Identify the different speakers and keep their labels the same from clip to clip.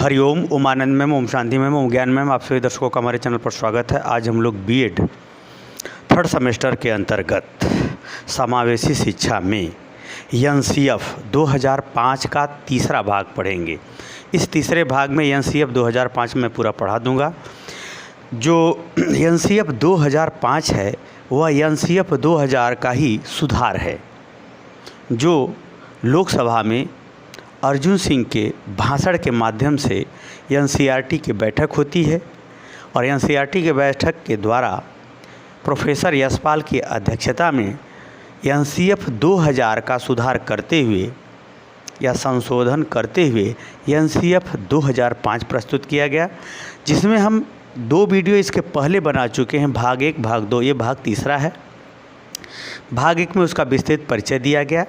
Speaker 1: Hariom, Umanand ma'am, Om Shanti ma'am, ओम ज्ञान ma'am, आप सभी दर्शकों का हमारे चैनल पर स्वागत है। आज हम लोग बीएड थर्ड सेमेस्टर के अंतर्गत समावेशी शिक्षा में एनसीएफ 2005 का तीसरा भाग पढ़ेंगे। इस तीसरे भाग में एनसीएफ 2005 में पूरा पढ़ा दूंगा। जो एनसीएफ 2005 है वह एनसीएफ 2000 का ही सुधार है, जो लोकसभा में अर्जुन सिंह के भाषण के माध्यम से एनसीईआरटी की बैठक होती है और एनसीईआरटी के बैठक के द्वारा प्रोफेसर यशपाल की अध्यक्षता में एनसीएफ 2000 का सुधार करते हुए या संशोधन करते हुए एनसीएफ 2005 प्रस्तुत किया गया, जिसमें हम 2 वीडियो इसके पहले बना चुके हैं, भाग 1, भाग 2, ये भाग तीसरा है। भाग 1 में उसका विस्तृत परिचय दिया गया।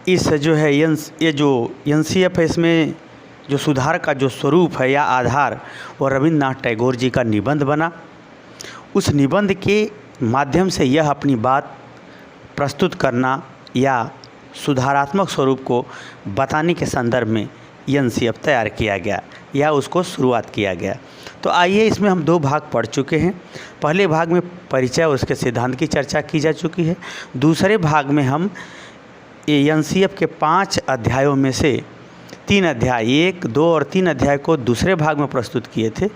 Speaker 1: इस जो है ये जो एनसीएफ है, इसमें जो सुधार का जो स्वरूप है या आधार वो रविन्द्रनाथ टैगोर जी का निबंध बना। उस निबंध के माध्यम से यह अपनी बात प्रस्तुत करना या सुधारात्मक स्वरूप को बताने के संदर्भ में एनसीएफ तैयार किया गया या उसको शुरुआत किया गया। तो आइए, इसमें हम 2 भाग पढ़ चुके हैं। पहले भाग में परिचय और उसके सिद्धांत की चर्चा की जा चुकी है। दूसरे भाग में हम एनसीएफ के 5 अध्यायों में से 3 अध्याय 1, 2 और 3 अध्याय को दूसरे भाग में प्रस्तुत किए थे।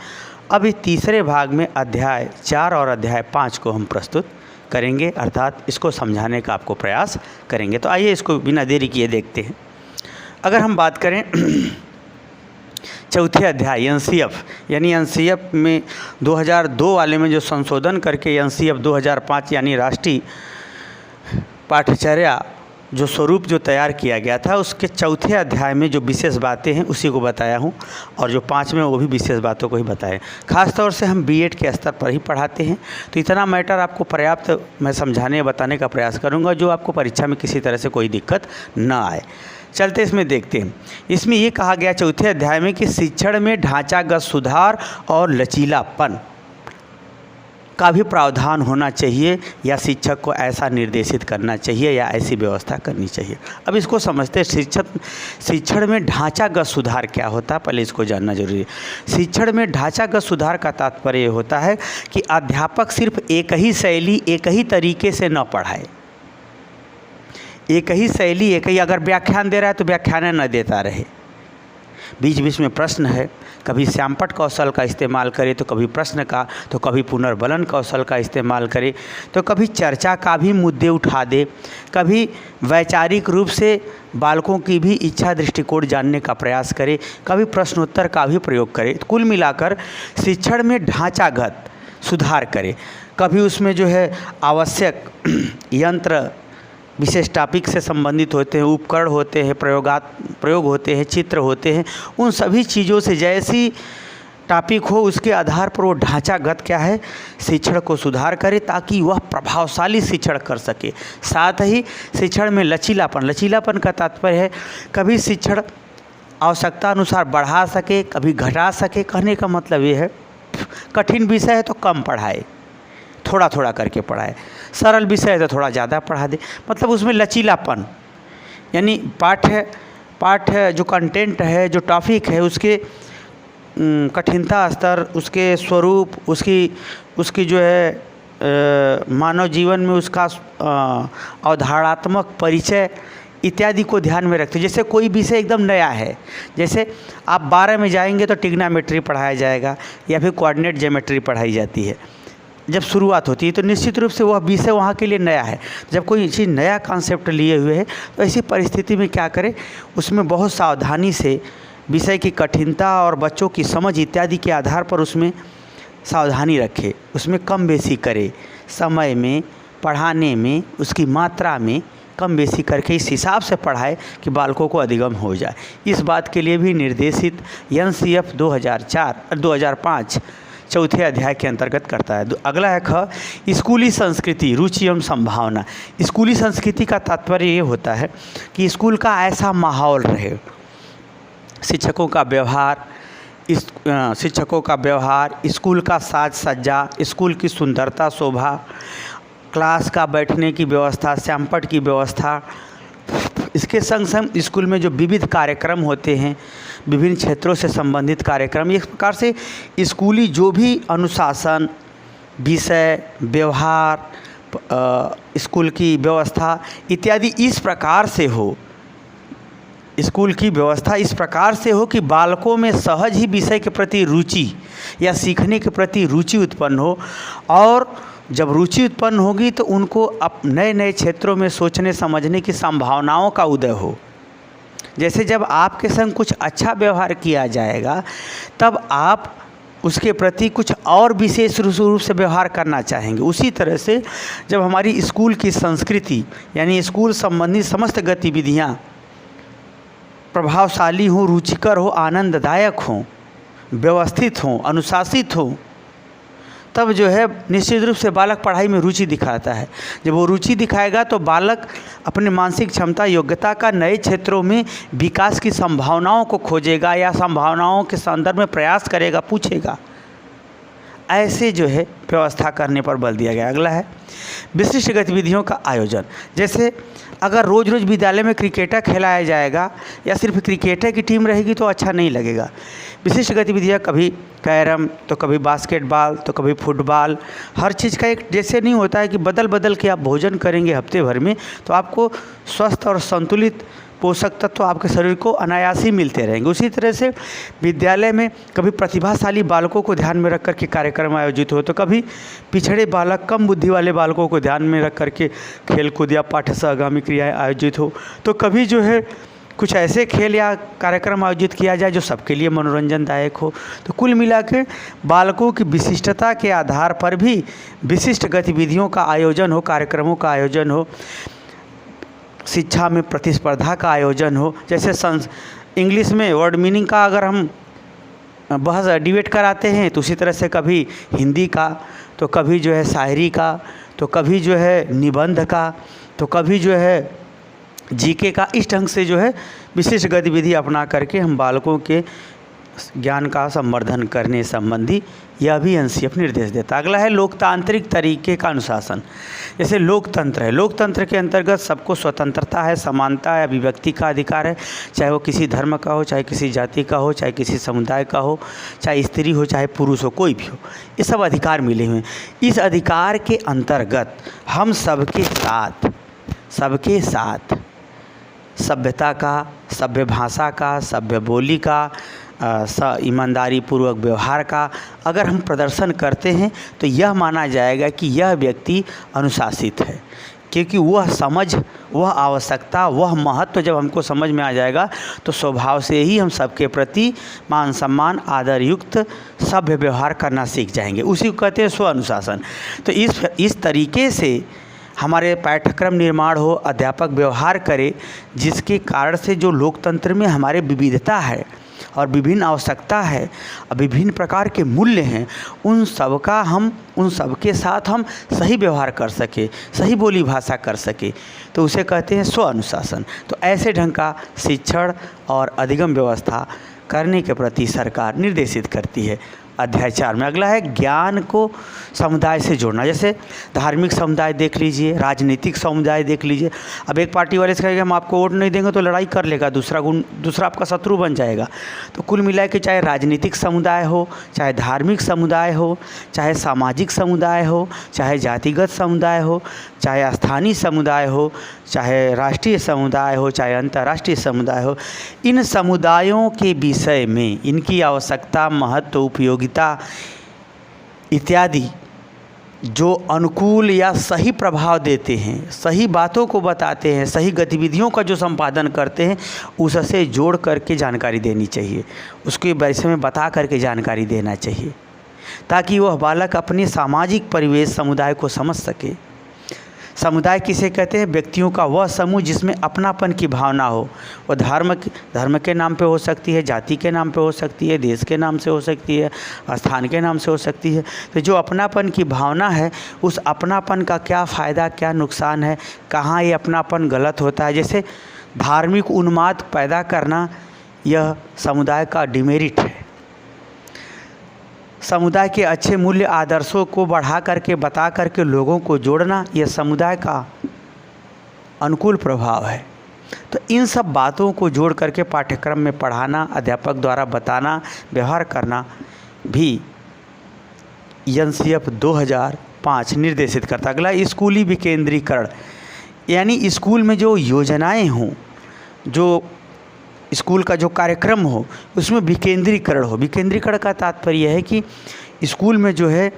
Speaker 1: अब इस तीसरे भाग में अध्याय 4 और अध्याय 5 को हम प्रस्तुत करेंगे, अर्थात इसको समझाने का आपको प्रयास करेंगे। तो आइए इसको बिना देरी किए देखते हैं। अगर हम बात करें चौथे अध्याय एनसीएफ, यानी एनसीएफ में 2002 वाले में जो संशोधन करके एनसीएफ 2005 यानी राष्ट्रीय पाठ्यचर्या जो स्वरूप जो तैयार किया गया था, उसके चौथे अध्याय में जो विशेष बातें हैं उसी को बताया हूं, और जो 5 में वो भी विशेष बातों को ही बताएं। ख़ास तौर से हम बीएड के स्तर पर ही पढ़ाते हैं, तो इतना मैटर आपको पर्याप्त मैं समझाने बताने का प्रयास करूंगा जो आपको परीक्षा में किसी तरह से कोई दिक्कत ना आए। चलते इसमें देखते हैं। इसमें ये कहा गया चौथे अध्याय में कि शिक्षण में ढांचागत सुधार और लचीलापन का भी प्रावधान होना चाहिए या शिक्षक को ऐसा निर्देशित करना चाहिए या ऐसी व्यवस्था करनी चाहिए। अब इसको समझते हैं। शिक्षण में ढांचागत सुधार क्या होता है, पहले इसको जानना जरूरी है। शिक्षण में ढांचागत सुधार का तात्पर्य होता है कि अध्यापक सिर्फ एक ही शैली, एक ही तरीके से न पढ़ाए। एक ही शैली, एक ही, अगर व्याख्यान दे रहा है तो व्याख्यान न देता रहे, बीच बीच में प्रश्न है, कभी श्यामपट्ट कौशल का इस्तेमाल करे तो कभी प्रश्न का, तो कभी पुनर्बलन कौशल का इस्तेमाल करे, तो कभी चर्चा का भी मुद्दे उठा दे, कभी वैचारिक रूप से बालकों की भी इच्छा दृष्टिकोण जानने का प्रयास करे, कभी प्रश्नोत्तर का भी प्रयोग करे। कुल मिलाकर शिक्षण में ढांचागत सुधार करे। कभी उसमें जो है आवश्यक यंत्र विशेष टॉपिक से संबंधित होते हैं, उपकरण होते हैं, प्रयोग होते हैं, चित्र होते हैं, उन सभी चीज़ों से जैसी टॉपिक हो उसके आधार पर वो ढांचागत क्या है, शिक्षण को सुधार करे ताकि वह प्रभावशाली शिक्षण कर सके। साथ ही शिक्षण में लचीलापन का तात्पर्य है कभी शिक्षण आवश्यकता अनुसार बढ़ा सके, कभी घटा सके। कहने का मतलब ये है कठिन विषय है तो कम पढ़ाए, थोड़ा थोड़ा करके पढ़ाए, सरल विषय है तो थोड़ा ज़्यादा पढ़ा दे। मतलब उसमें लचीलापन, यानी पाठ जो कंटेंट है, जो टॉपिक है, उसके कठिनता स्तर, उसके स्वरूप, उसकी जो है मानव जीवन में उसका अवधारणात्मक परिचय इत्यादि को ध्यान में रखते। जैसे कोई विषय एकदम नया है, जैसे आप 12 में जाएंगे तो ट्रिग्नोमेट्री पढ़ाया जाएगा या फिर कोऑर्डिनेट ज्योमेट्री पढ़ाई जाती है। जब शुरुआत होती है तो निश्चित रूप से वह विषय वहाँ के लिए नया है। जब कोई चीज़ नया कॉन्सेप्ट लिए हुए है तो ऐसी परिस्थिति में क्या करें, उसमें बहुत सावधानी से विषय की कठिनता और बच्चों की समझ इत्यादि के आधार पर उसमें सावधानी रखे, उसमें कम बेसी करे, समय में, पढ़ाने में, उसकी मात्रा में कम बेसी करके इस हिसाब से पढ़ाए कि बालकों को अधिगम हो जाए। इस बात के लिए भी निर्देशित एनसीएफ 2005 चौथे अध्याय के अंतर्गत करता है। अगला है ख, स्कूली संस्कृति, रुचि एवं संभावना। स्कूली संस्कृति का तात्पर्य ये होता है कि स्कूल का ऐसा माहौल रहे, शिक्षकों का व्यवहार, स्कूल का साज सज्जा, स्कूल की सुंदरता शोभा, क्लास का बैठने की व्यवस्था, श्यामपट्ट की व्यवस्था, इसके संग संग स्कूल में जो विविध कार्यक्रम होते हैं, विभिन्न क्षेत्रों से संबंधित कार्यक्रम, इस प्रकार से स्कूली जो भी अनुशासन, विषय, व्यवहार, स्कूल की व्यवस्था इत्यादि इस प्रकार से हो, स्कूल की व्यवस्था इस प्रकार से हो कि बालकों में सहज ही विषय के प्रति रुचि या सीखने के प्रति रुचि उत्पन्न हो, और जब रुचि उत्पन्न होगी तो उनको अब नए नए क्षेत्रों में सोचने समझने की संभावनाओं का उदय हो। जैसे जब आपके संग कुछ अच्छा व्यवहार किया जाएगा तब आप उसके प्रति कुछ और विशेष रूप से व्यवहार करना चाहेंगे। उसी तरह से जब हमारी स्कूल की संस्कृति यानी स्कूल संबंधी समस्त गतिविधियाँ प्रभावशाली हो, रुचिकर हो, आनंददायक हो, व्यवस्थित हो, अनुशासित हो, तब जो है निश्चित रूप से बालक पढ़ाई में रुचि दिखाता है। जब वो रुचि दिखाएगा तो बालक अपने मानसिक क्षमता, योग्यता का नए क्षेत्रों में विकास की संभावनाओं को खोजेगा या संभावनाओं के संदर्भ में प्रयास करेगा, पूछेगा। ऐसे जो है व्यवस्था करने पर बल दिया गया। अगला है विशिष्ट गतिविधियों का आयोजन। जैसे अगर रोज़ रोज़ विद्यालय में क्रिकेट खिलाया जाएगा या सिर्फ क्रिकेट की टीम रहेगी तो अच्छा नहीं लगेगा। विशिष्ट गतिविधियाँ, कभी कैरम तो कभी बास्केटबॉल तो कभी फुटबॉल, हर चीज़ का एक जैसे नहीं होता है कि बदल बदल के आप भोजन करेंगे हफ्ते भर में तो आपको स्वस्थ और संतुलित पोषक तत्व तो आपके शरीर को अनायास ही मिलते रहेंगे। उसी तरह से विद्यालय में कभी प्रतिभाशाली बालकों को ध्यान में रख कर के कार्यक्रम आयोजित हो, तो कभी पिछड़े बालक, कम बुद्धि वाले बालकों को ध्यान में रख कर के खेलकूद या पाठ्य सहगामी क्रियाएँ आयोजित हो, तो कभी जो है कुछ ऐसे खेल या कार्यक्रम आयोजित किया जाए जो सबके लिए मनोरंजनदायक हो। तो कुल मिला के बालकों की विशिष्टता के आधार पर भी विशिष्ट गतिविधियों का आयोजन हो, कार्यक्रमों का आयोजन हो, शिक्षा में प्रतिस्पर्धा का आयोजन हो। जैसे इंग्लिश में वर्ड मीनिंग का अगर हम बहस डिबेट कराते हैं तो उसी तरह से कभी हिंदी का, तो कभी जो है शायरी का, तो कभी जो है निबंध का, तो कभी जो है जीके का। इस ढंग से जो है विशिष्ट गतिविधि अपना करके हम बालकों के ज्ञान का संवर्धन करने संबंधी यह भी एनसीएफ निर्देश देता। अगला है लोकतांत्रिक तरीके का अनुशासन। जैसे लोकतंत्र है, लोकतंत्र के अंतर्गत सबको स्वतंत्रता है, समानता है, अभिव्यक्ति का अधिकार है, चाहे वो किसी धर्म का हो, चाहे किसी जाति का हो, चाहे किसी समुदाय का हो, चाहे स्त्री हो, चाहे पुरुष हो, कोई भी हो, ये सब अधिकार मिले हुए हैं। इस अधिकार के अंतर्गत हम सबके साथ सभ्यता का, सभ्य भाषा का, सभ्य बोली का, ईमानदारी पूर्वक व्यवहार का अगर हम प्रदर्शन करते हैं तो यह माना जाएगा कि यह व्यक्ति अनुशासित है, क्योंकि वह समझ, वह आवश्यकता, वह महत्व जब हमको समझ में आ जाएगा तो स्वभाव से ही हम सबके प्रति मान सम्मान, आदर युक्त सभ्य व्यवहार करना सीख जाएंगे। उसी को कहते हैं स्व अनुशासन। तो इस तरीके से हमारे पाठ्यक्रम निर्माण हो, अध्यापक व्यवहार करे, जिसके कारण से जो लोकतंत्र में हमारे विविधता है और विभिन्न आवश्यकता है, विभिन्न प्रकार के मूल्य हैं, उन सब के साथ हम सही व्यवहार कर सके, सही बोली भाषा कर सके, तो उसे कहते हैं स्व अनुशासन। तो ऐसे ढंग का शिक्षण और अधिगम व्यवस्था करने के प्रति सरकार निर्देशित करती है। अध्याय 4 में अगला है ज्ञान को समुदाय से जोड़ना। जैसे धार्मिक समुदाय देख लीजिए, राजनीतिक समुदाय देख लीजिए। अब एक पार्टी वाले से कहेंगे हम आपको वोट नहीं देंगे तो लड़ाई कर लेगा, दूसरा आपका शत्रु बन जाएगा। तो कुल मिला के चाहे राजनीतिक समुदाय हो, चाहे धार्मिक समुदाय हो, चाहे सामाजिक समुदाय हो, चाहे जातिगत समुदाय हो, चाहे स्थानीय समुदाय हो, चाहे राष्ट्रीय समुदाय हो, चाहे अंतर्राष्ट्रीय समुदाय हो, इन समुदायों के विषय में इनकी आवश्यकता, महत्व, उपयोगिता इत्यादि जो अनुकूल या सही प्रभाव देते हैं, सही बातों को बताते हैं, सही गतिविधियों का जो संपादन करते हैं, उससे जोड़ करके जानकारी देनी चाहिए, उसके बारे में बता करके जानकारी देना चाहिए, ताकि वह बालक अपने सामाजिक परिवेश समुदाय को समझ सके। समुदाय किसे कहते हैं? व्यक्तियों का वह समूह जिसमें अपनापन की भावना हो। वह धर्म के नाम पे हो सकती है, जाति के नाम पे हो सकती है, देश के नाम से हो सकती है, स्थान के नाम से हो सकती है। तो जो अपनापन की भावना है, उस अपनापन का क्या फ़ायदा, क्या नुकसान है, कहाँ ये अपनापन गलत होता है। जैसे धार्मिक उन्माद पैदा करना, यह समुदाय का डिमेरिट है। समुदाय के अच्छे मूल्य आदर्शों को बढ़ा करके, बता करके लोगों को जोड़ना, यह समुदाय का अनुकूल प्रभाव है। तो इन सब बातों को जोड़ करके पाठ्यक्रम में पढ़ाना, अध्यापक द्वारा बताना, व्यवहार करना भी एनसीएफ 2005 निर्देशित करता। अगला स्कूली विकेंद्रीकरण, यानी स्कूल में जो योजनाएं हों, जो स्कूल का जो कार्यक्रम हो, उसमें विकेंद्रीकरण हो। विकेंद्रीकरण का तात्पर्य है कि स्कूल में जो है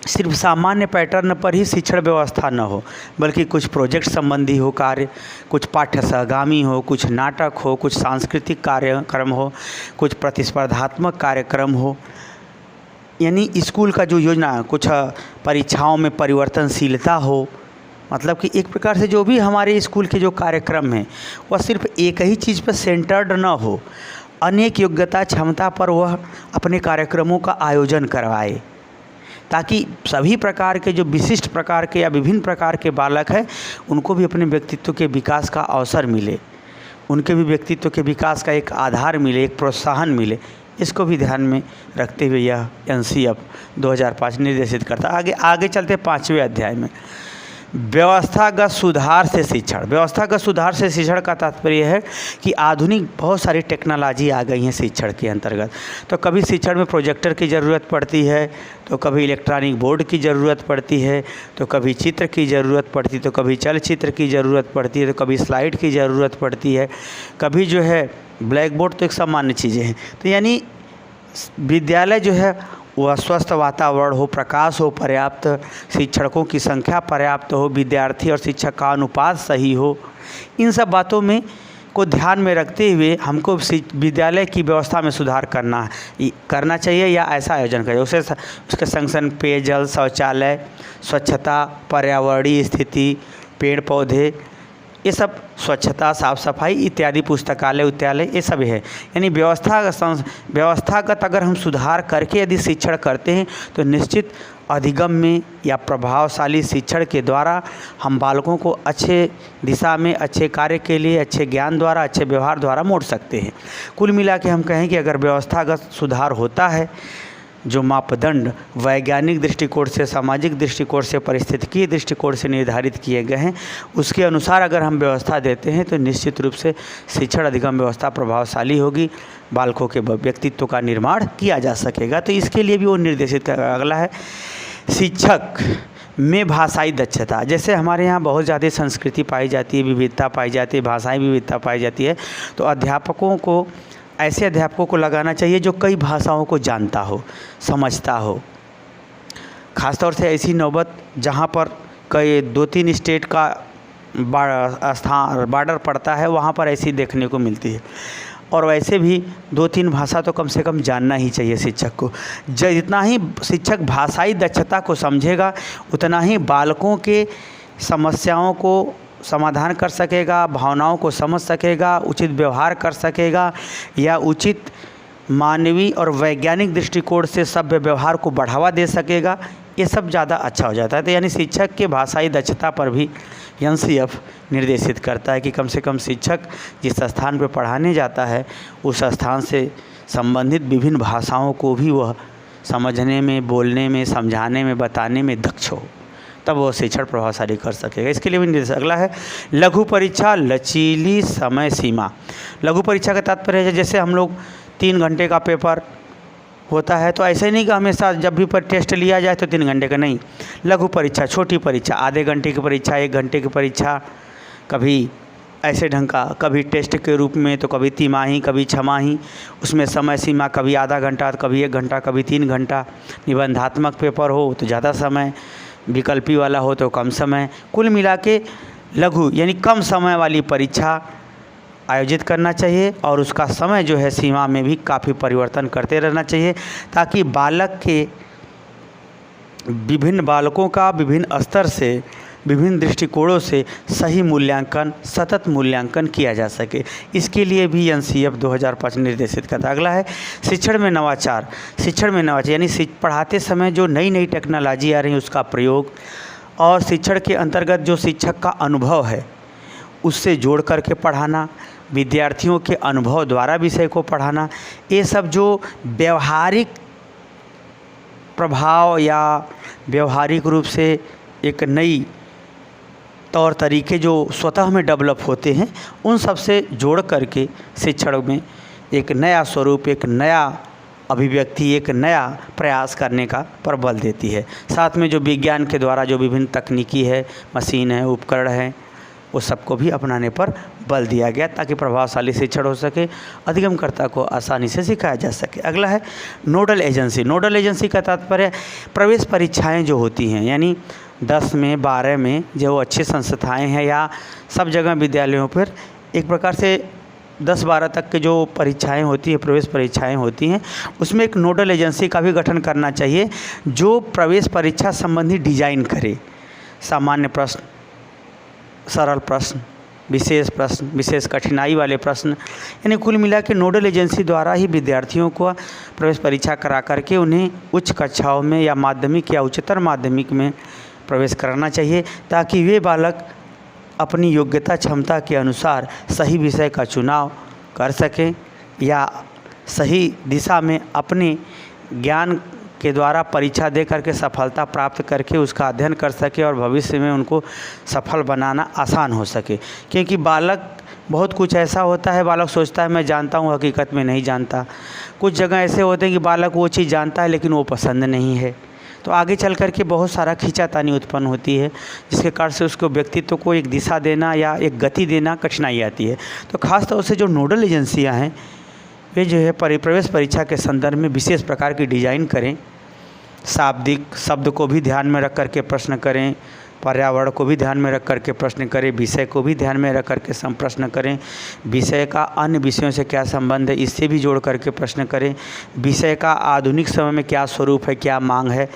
Speaker 1: सिर्फ सामान्य पैटर्न पर ही शिक्षण व्यवस्था न हो, बल्कि कुछ प्रोजेक्ट संबंधी हो कार्य, कुछ पाठ्य सहगामी हो, कुछ नाटक हो, कुछ सांस्कृतिक कार्यक्रम हो, कुछ प्रतिस्पर्धात्मक कार्यक्रम हो। यानी स्कूल का जो योजना, कुछ परीक्षाओं में परिवर्तनशीलता हो। मतलब कि एक प्रकार से जो भी हमारे स्कूल के जो कार्यक्रम हैं वह सिर्फ एक ही चीज़ पर सेंटर्ड न हो, अनेक योग्यता क्षमता पर वह अपने कार्यक्रमों का आयोजन करवाए, ताकि सभी प्रकार के जो विशिष्ट प्रकार के या विभिन्न प्रकार के बालक हैं उनको भी अपने व्यक्तित्व के विकास का अवसर मिले, उनके भी व्यक्तित्व के विकास का एक आधार मिले, एक प्रोत्साहन मिले। इसको भी ध्यान में रखते हुए यह एनसीएफ 2005 निर्देशित करता। आगे चलते 5वें अध्याय में, व्यवस्थागत सुधार से शिक्षण। व्यवस्थागत सुधार से शिक्षण का तात्पर्य है कि आधुनिक बहुत सारी टेक्नोलॉजी आ गई हैं शिक्षण के अंतर्गत। तो कभी शिक्षण में प्रोजेक्टर की ज़रूरत पड़ती है, तो कभी इलेक्ट्रॉनिक बोर्ड की ज़रूरत पड़ती है, तो कभी चित्र की ज़रूरत पड़ती है, तो कभी चलचित्र की ज़रूरत पड़ती है, तो कभी स्लाइड की ज़रूरत पड़ती है, कभी जो है ब्लैक बोर्ड। तो एक सामान्य चीज़ें हैं। तो यानी विद्यालय जो है वह स्वस्थ वातावरण हो, प्रकाश हो पर्याप्त, शिक्षकों की संख्या पर्याप्त हो, विद्यार्थी और शिक्षक का अनुपात सही हो। इन सब बातों में को ध्यान में रखते हुए हमको विद्यालय की व्यवस्था में सुधार करना चाहिए या ऐसा आयोजन करें उसके संग संग पेयजल, शौचालय, स्वच्छता, पर्यावरणीय स्थिति, पेड़ पौधे, ये सब, स्वच्छता, साफ सफाई इत्यादि, पुस्तकालय विद्यालय, ये सब है। यानी व्यवस्थागत अगर हम सुधार करके यदि शिक्षण करते हैं तो निश्चित अधिगम्य या प्रभावशाली शिक्षण के द्वारा हम बालकों को अच्छे दिशा में, अच्छे कार्य के लिए, अच्छे ज्ञान द्वारा, अच्छे व्यवहार द्वारा मोड़ सकते हैं। कुल मिला के हम कहें कि अगर व्यवस्थागत सुधार होता है, जो मापदंड वैज्ञानिक दृष्टिकोण से, सामाजिक दृष्टिकोण से, पारिस्थितिकीय दृष्टिकोण से निर्धारित किए गए हैं, उसके अनुसार अगर हम व्यवस्था देते हैं तो निश्चित रूप से शिक्षण अधिगम व्यवस्था प्रभावशाली होगी, बालकों के व्यक्तित्व का निर्माण किया जा सकेगा। तो इसके लिए भी वो निर्देशित कर। अगला है शिक्षक में भाषाई दक्षता। जैसे हमारे यहाँ बहुत ज़्यादा संस्कृति पाई जाती है, विविधता पाई जाती है, भाषाई विविधता पाई जाती है, तो ऐसे अध्यापकों को लगाना चाहिए जो कई भाषाओं को जानता हो, समझता हो। ख़ासतौर से ऐसी नौबत जहाँ पर कई 2-3 स्टेट का बॉर्डर पड़ता है, वहाँ पर ऐसी देखने को मिलती है। और वैसे भी 2-3 भाषा तो कम से कम जानना ही चाहिए शिक्षक को। जितना ही शिक्षक भाषाई दक्षता को समझेगा उतना ही बालकों के समस्याओं को समाधान कर सकेगा, भावनाओं को समझ सकेगा, उचित व्यवहार कर सकेगा या उचित मानवीय और वैज्ञानिक दृष्टिकोण से सभ्य व्यवहार को बढ़ावा दे सकेगा। ये सब ज़्यादा अच्छा हो जाता है। तो यानी शिक्षक के भाषाई दक्षता पर भी एनसीएफ निर्देशित करता है कि कम से कम शिक्षक जिस स्थान पर पढ़ाने जाता है उस स्थान से संबंधित विभिन्न भाषाओं को भी वह समझने में, बोलने में, समझाने में, बताने में दक्ष हो, तब वो शिक्षण प्रभावशाली कर सकेगा। इसके लिए भी निर्देश। अगला है लघु परीक्षा, लचीली समय सीमा। लघु परीक्षा का तात्पर्य है जैसे हम लोग 3 घंटे का पेपर होता है, तो ऐसे नहीं कि हमेशा जब भी पर टेस्ट लिया जाए तो 3 घंटे का नहीं। लघु परीक्षा, छोटी परीक्षा, आधे घंटे की परीक्षा, 1 घंटे की परीक्षा, कभी ऐसे ढंग का, कभी टेस्ट के रूप में, तो कभी तिमाही, कभी छमाही। उसमें समय सीमा कभी आधा घंटा, कभी 1 घंटा, कभी 3 घंटा। निबंधात्मक पेपर हो तो ज़्यादा समय, विकल्पी वाला हो तो कम समय। कुल मिला के लघु यानी कम समय वाली परीक्षा आयोजित करना चाहिए और उसका समय जो है सीमा में भी काफ़ी परिवर्तन करते रहना चाहिए, ताकि विभिन्न बालकों का विभिन्न स्तर से, विभिन्न दृष्टिकोणों से सही मूल्यांकन, सतत मूल्यांकन किया जा सके। इसके लिए भी एनसीएफ 2005 निर्देशित करता है। अगला है शिक्षण में नवाचार। शिक्षण में नवाचार यानी पढ़ाते समय जो नई नई टेक्नोलॉजी आ रही है उसका प्रयोग, और शिक्षण के अंतर्गत जो शिक्षक का अनुभव है उससे जोड़ करके पढ़ाना, विद्यार्थियों के अनुभव द्वारा विषय को पढ़ाना। ये सब जो व्यवहारिक प्रभाव या व्यवहारिक रूप से एक नई तौर तरीके जो स्वतः में डेवलप होते हैं, उन सब से जोड़ करके शिक्षण में एक नया स्वरूप, एक नया अभिव्यक्ति, एक नया प्रयास करने का पर बल देती है। साथ में जो विज्ञान के द्वारा जो विभिन्न तकनीकी है, मशीन है, उपकरण है, वो सबको भी अपनाने पर बल दिया गया ताकि प्रभावशाली शिक्षण हो सके, अधिगमकर्ता को आसानी से सिखाया जा सके। अगला है नोडल एजेंसी। नोडल एजेंसी का तात्पर्य प्रवेश परीक्षाएं जो होती हैं, यानी 10 में 12 में जो अच्छी संस्थाएं हैं या सब जगह विद्यालयों पर एक प्रकार से 10-12 तक के जो परीक्षाएं होती हैं, प्रवेश परीक्षाएं होती हैं, उसमें एक नोडल एजेंसी का भी गठन करना चाहिए जो प्रवेश परीक्षा संबंधी डिजाइन करे। सामान्य प्रश्न, सरल प्रश्न, विशेष कठिनाई वाले प्रश्न, यानी कुल मिला के नोडल एजेंसी द्वारा ही विद्यार्थियों को प्रवेश परीक्षा करा करके उन्हें उच्च कक्षाओं में या माध्यमिक या उच्चतर माध्यमिक में प्रवेश कराना चाहिए ताकि वे बालक अपनी योग्यता क्षमता के अनुसार सही विषय का चुनाव कर सकें या सही दिशा में अपने ज्ञान के द्वारा परीक्षा दे करके सफलता प्राप्त करके उसका अध्ययन कर सके और भविष्य में उनको सफल बनाना आसान हो सके। क्योंकि बालक बहुत कुछ ऐसा होता है, बालक सोचता है मैं जानता हूँ, हकीकत में नहीं जानता। कुछ जगह ऐसे होते हैं कि बालक वो चीज़ जानता है लेकिन वो पसंद नहीं है, तो आगे चल कर के बहुत सारा खींचातानी उत्पन्न होती है, जिसके कारण से उसको व्यक्तित्व को एक दिशा देना या एक गति देना कठिनाई आती है। तो ख़ास तौर से जो नोडल एजेंसियां हैं वे जो है प्रवेश परीक्षा के संदर्भ में विशेष प्रकार की डिज़ाइन करें, शाब्दिक शब्द को भी ध्यान में रख कर के प्रश्न करें, पर्यावरण को भी ध्यान में रख कर के प्रश्न करें, विषय को भी ध्यान में रख कर के प्रश्न करें, विषय का अन्य विषयों से क्या संबंध है इससे भी जोड़ करके प्रश्न करें, विषय का आधुनिक समय में क्या स्वरूप है, क्या मांग है,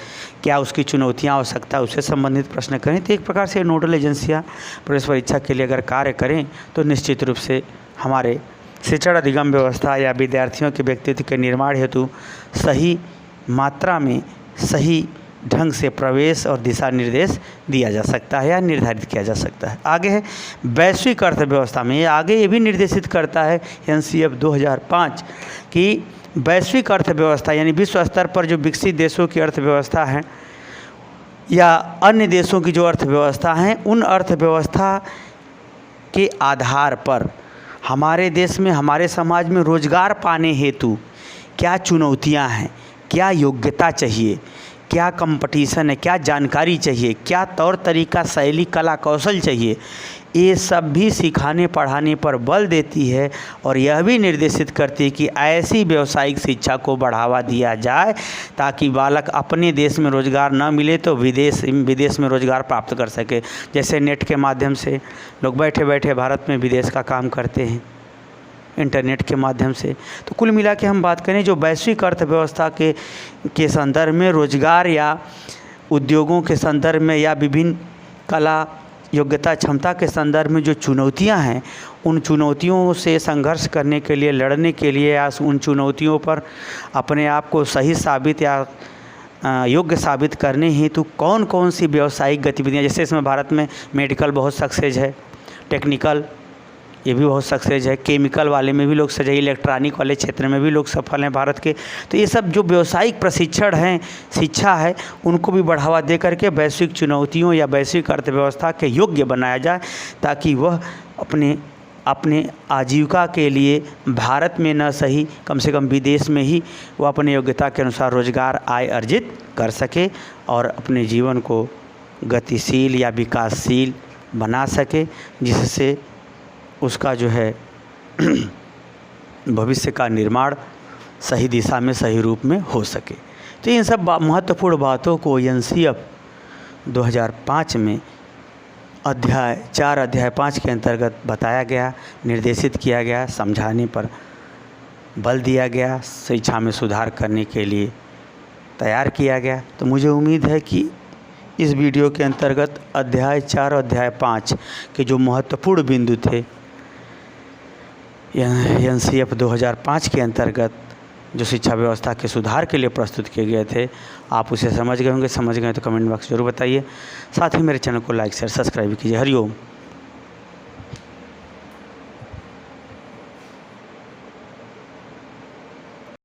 Speaker 1: क्या उसकी चुनौतियां आवश्यकता, उससे संबंधित प्रश्न करें। तो एक प्रकार से नोडल एजेंसियां प्रवेश परीक्षा के लिए अगर कार्य करें तो निश्चित रूप से हमारे शिक्षण अधिगम व्यवस्था या विद्यार्थियों के व्यक्तित्व के निर्माण हेतु सही मात्रा में सही ढंग से प्रवेश और दिशा निर्देश दिया जा सकता है या निर्धारित किया जा सकता है। आगे है वैश्विक अर्थव्यवस्था में, ये आगे ये भी निर्देशित करता है NCF 2005 कि वैश्विक अर्थव्यवस्था यानी विश्व स्तर पर जो विकसित देशों की अर्थव्यवस्था है या अन्य देशों की जो अर्थव्यवस्था है, उन अर्थव्यवस्था के आधार पर हमारे देश में, हमारे समाज में रोजगार पाने हेतु क्या चुनौतियां हैं, क्या योग्यता चाहिए, क्या कंपटीशन है, क्या जानकारी चाहिए, क्या तौर तरीका, शैली, कला, कौशल चाहिए, ये सब भी सिखाने पढ़ाने पर बल देती है और यह भी निर्देशित करती है कि ऐसी व्यावसायिक शिक्षा को बढ़ावा दिया जाए ताकि बालक अपने देश में रोज़गार न मिले तो विदेश में रोज़गार प्राप्त कर सके। जैसे नेट के माध्यम से लोग बैठे बैठे भारत में विदेश का काम करते हैं इंटरनेट के माध्यम से। तो कुल मिला के हम बात करें जो वैश्विक अर्थव्यवस्था के संदर्भ में रोजगार या उद्योगों के संदर्भ में या विभिन्न कला, योग्यता, क्षमता के संदर्भ में जो चुनौतियां हैं, उन चुनौतियों से संघर्ष करने के लिए, लड़ने के लिए या उन चुनौतियों पर अपने आप को सही साबित या योग्य साबित करने हेतु कौन कौन सी व्यावसायिक गतिविधियाँ, जैसे इसमें भारत में मेडिकल बहुत सक्सेस है, टेक्निकल ये भी बहुत सक्सेस है, केमिकल वाले में भी लोग सही है, इलेक्ट्रॉनिक वाले क्षेत्र में भी लोग सफल हैं भारत के। तो ये सब जो व्यावसायिक प्रशिक्षण हैं, शिक्षा है, उनको भी बढ़ावा दे करके वैश्विक चुनौतियों या वैश्विक अर्थव्यवस्था के योग्य बनाया जाए ताकि वह अपने आजीविका के लिए भारत में न सही कम से कम विदेश में ही वह अपने योग्यता के अनुसार रोजगार आय अर्जित कर सके और अपने जीवन को गतिशील या विकासशील बना सके, जिससे उसका जो है भविष्य का निर्माण सही दिशा में, सही रूप में हो सके। तो इन सब महत्वपूर्ण बातों को NCF 2005 में अध्याय 4 अध्याय 5 के अंतर्गत बताया गया, निर्देशित किया गया, समझाने पर बल दिया गया, शिक्षा में सुधार करने के लिए तैयार किया गया। तो मुझे उम्मीद है कि इस वीडियो के अंतर्गत अध्याय 4 और अध्याय 5 के जो महत्वपूर्ण बिंदु थे NCF 2005 के अंतर्गत जो शिक्षा व्यवस्था के सुधार के लिए प्रस्तुत किए गए थे, आप उसे समझ गए होंगे। समझ गए तो कमेंट बॉक्स जरूर बताइए। साथ ही मेरे चैनल को लाइक शेयर सब्सक्राइब कीजिए। हरिओम।